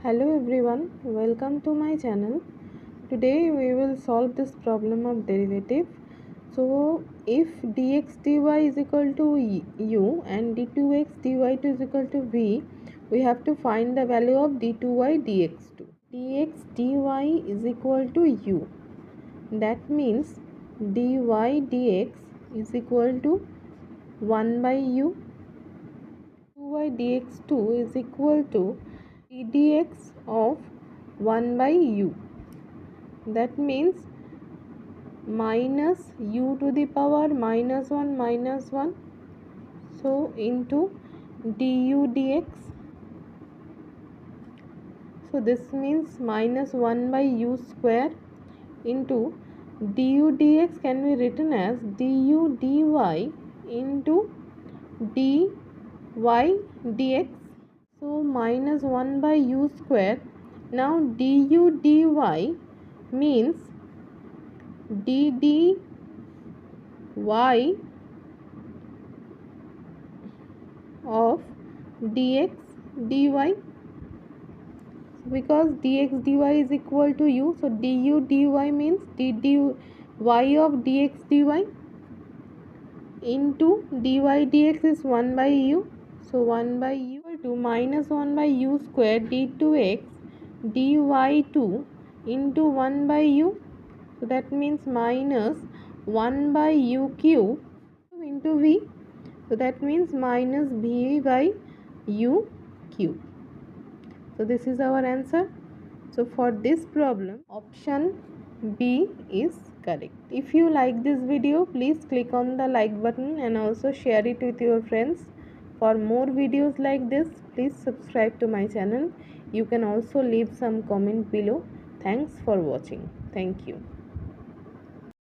Hello everyone, welcome to my channel. Today we will solve this problem of derivative. So if dx dy is equal to u and d2x dy2 is equal to v, we have to find the value of d2y dx2. Dx dy is equal to u. That means dy dx is equal to 1 by u. 2y dx2 is equal to dx of 1 by u. That means minus u to the power minus 1 so into du dx. So this means minus 1 by u square into du dx can be written as du dy into dy dx. So minus 1 by u square. Now du dy means dy of dx dy, because dx dy is equal to u, so du dy means dy of dx dy into dy dx is 1 by u, so 1 by u equal to minus 1 by u square d2x dy2 into 1 by u. So that means minus 1 by u cube into v. So that means minus v by u cube. So this is our answer. So for this problem, option B is correct. If you like this video, please click on the like button and also share it with your friends. For more videos like this, please subscribe to my channel. You can also leave some comment below. Thanks for watching. Thank you.